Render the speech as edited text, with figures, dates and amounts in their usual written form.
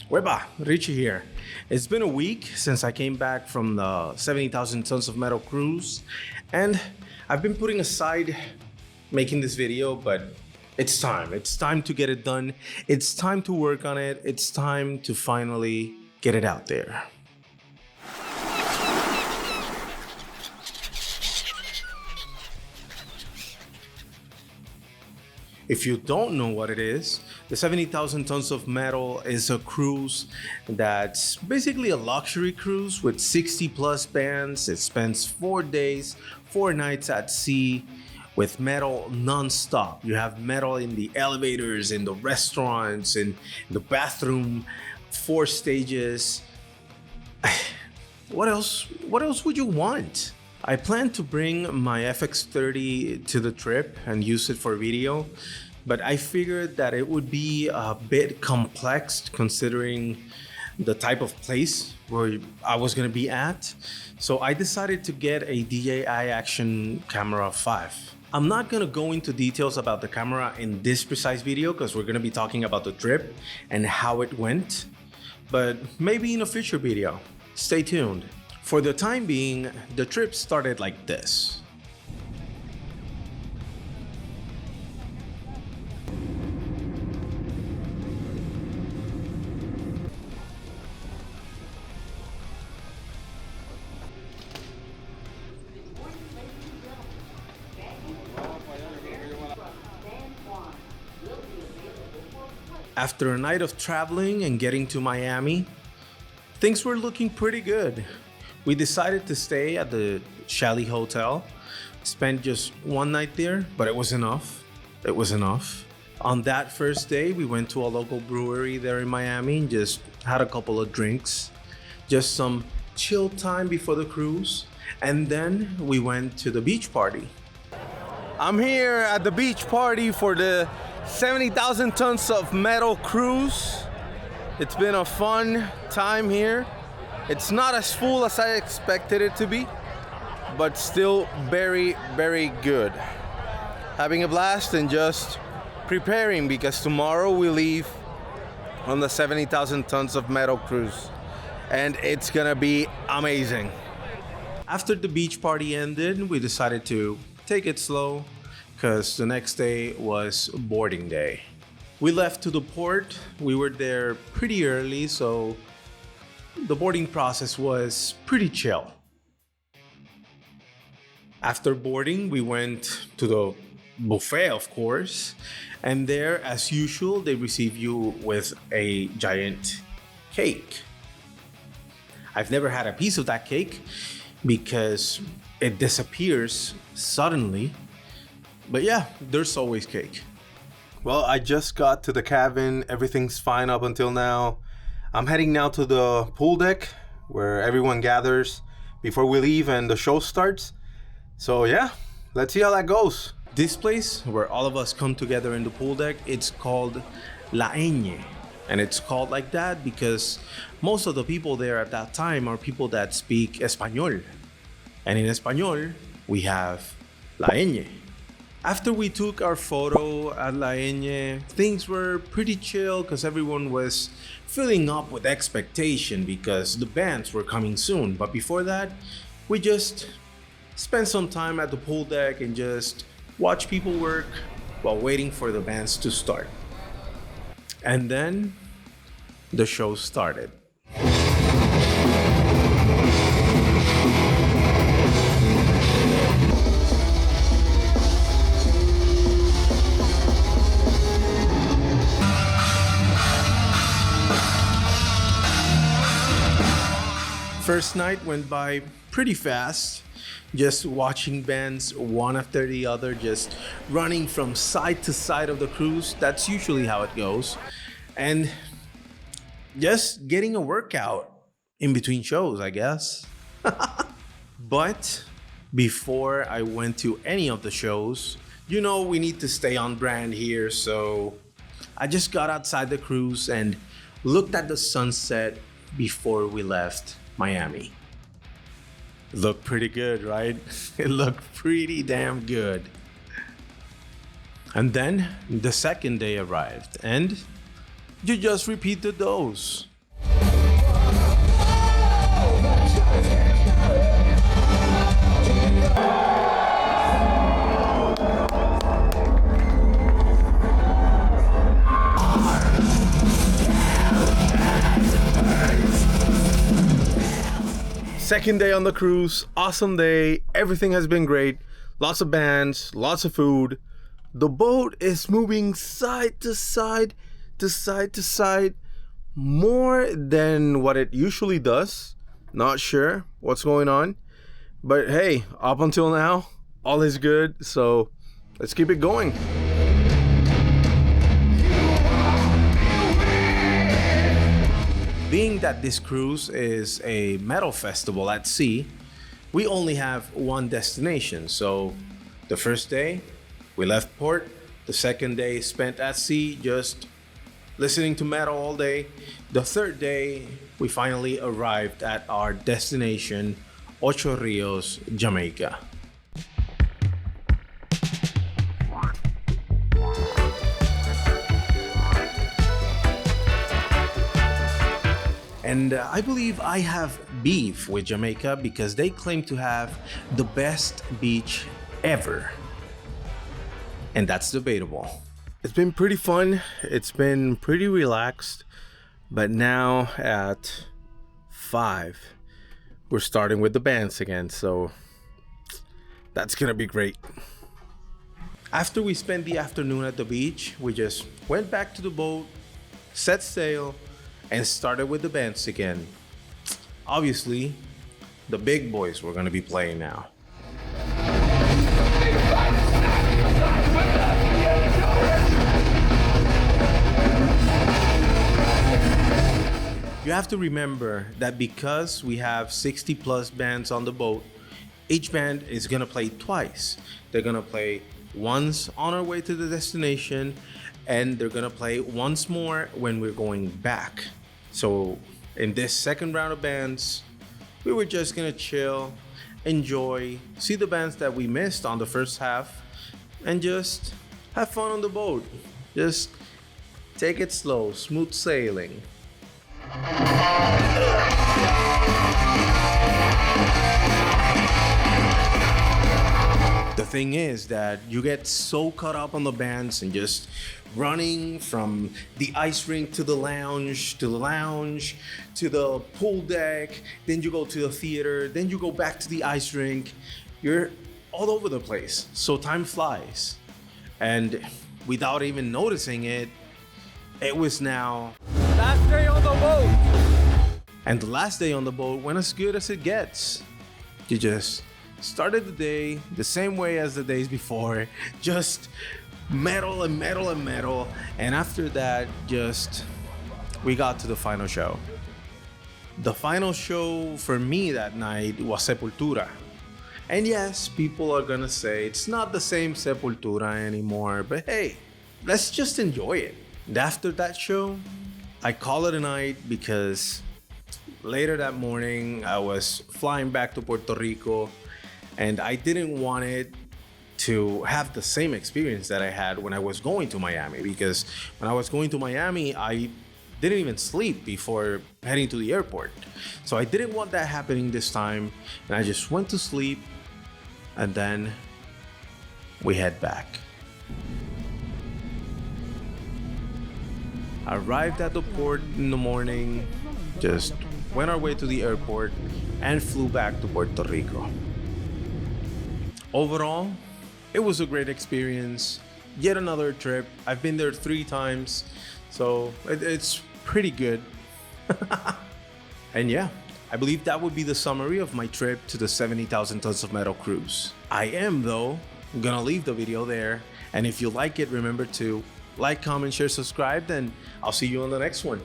Wepa, Richie here. It's been a week since I came back from the 70,000 tons of metal cruise, and I've been putting aside making this video, but it's time. It's time to get it done. It's time to work on it. It's time to finally get it out there. If you don't know what it is, the 70,000 tons of metal is a cruise that's basically a luxury cruise with 60 plus bands. It spends 4 days, 4 nights at sea with metal non-stop. You have metal in the elevators, in the restaurants, in the bathroom, 4 stages. What else would you want? I plan to bring my FX30 to the trip and use it for video, but I figured that it would be a bit complex considering the type of place where I was gonna be at. So I decided to get a DJI Action Camera 5. I'm not gonna go into details about the camera in this precise video because we're gonna be talking about the trip and how it went, but maybe in a future video. Stay tuned. For the time being, the trip started like this. After a night of traveling and getting to Miami, things were looking pretty good. We decided to stay at the Chalet Hotel, spent just 1 night there, but it was enough. It was enough. On that first day, we went to a local brewery there in Miami and just had a couple of drinks, just some chill time before the cruise, and then we went to the beach party. I'm here at the beach party for the 70,000 tons of metal cruise. It's been a fun time here. It's not as full as I expected it to be, but still very, very good. Having a blast and just preparing because tomorrow we leave on the 70,000 tons of metal cruise and it's gonna be amazing. After the beach party ended, we decided to take it slow because the next day was boarding day. We left to the port. We were there pretty early, so the boarding process was pretty chill. After boarding, we went to the buffet, of course, and there, as usual, they receive you with a giant cake. I've never had a piece of that cake because it disappears suddenly, but yeah, there's always cake. Well, I just got to the cabin. Everything's fine up until now. I'm heading now to the pool deck where everyone gathers before we leave and the show starts. So yeah, let's see how that goes. This place where all of us come together in the pool deck, it's called La Ñ. And it's called like that because most of the people there at that time are people that speak Español. And in Español, we have La Ñ. After we took our photo at La Ñ, things were pretty chill because everyone was filling up with expectation because the bands were coming soon. But before that, we just spent some time at the pool deck and just watch people work while waiting for the bands to start. And then the show started. First night went by pretty fast, just watching bands one after the other, just running from side to side of the cruise. That's usually how it goes. And just getting a workout in between shows, I guess. But before I went to any of the shows, you know, we need to stay on brand here. So I just got outside the cruise and looked at the sunset before we left Miami. It looked pretty good, right? It looked pretty damn good. And then the second day arrived and you just repeat the dose. Second day on the cruise, awesome day. Everything has been great. Lots of bands, lots of food. The boat is moving side to side to side to side more than what it usually does. Not sure what's going on. But hey, up until now, all is good. So let's keep it going. Being that this cruise is a metal festival at sea, we only have one destination. So the first day, we left port. The second day spent at sea, just listening to metal all day. The third day, we finally arrived at our destination, Ocho Rios, Jamaica. And I believe I have beef with Jamaica because they claim to have the best beach ever. And that's debatable. It's been pretty fun. It's been pretty relaxed. But now at 5, we're starting with the bands again. So that's gonna be great. After we spent the afternoon at the beach, we just went back to the boat, set sail, and started with the bands again. Obviously, the big boys were gonna be playing now. You have to remember that because we have 60 plus bands on the boat, each band is gonna play twice. They're gonna play once on our way to the destination, and they're gonna play once more when we're going back. So in this second round of bands, we were just gonna chill, enjoy, see the bands that we missed on the first half, and just have fun on the boat. Just take it slow, smooth sailing. The thing is that you get so caught up on the bands and just running from the ice rink to the lounge, to the pool deck, then you go to the theater, then you go back to the ice rink. You're all over the place. So time flies. And without even noticing it, it was now last day on the boat. And the last day on the boat went as good as it gets. You just started the day the same way as the days before, just metal and metal and metal. And after that, we got to the final show. The final show for me that night was Sepultura. And yes, people are gonna say it's not the same Sepultura anymore, but hey, let's just enjoy it. And after that show, I call it a night because later that morning, I was flying back to Puerto Rico, and I didn't want it to have the same experience that I had when I was going to Miami, because when I was going to Miami, I didn't even sleep before heading to the airport. So I didn't want that happening this time, and I just went to sleep, and then we head back. Arrived at the port in the morning, just went our way to the airport, and flew back to Puerto Rico. Overall, it was a great experience. Yet another trip. I've been there 3 times, so it's pretty good. And yeah, I believe that would be the summary of my trip to the 70,000 Tons of Metal cruise. I am, though, gonna leave the video there, and if you like it, remember to like, comment, share, subscribe, and I'll see you on the next one.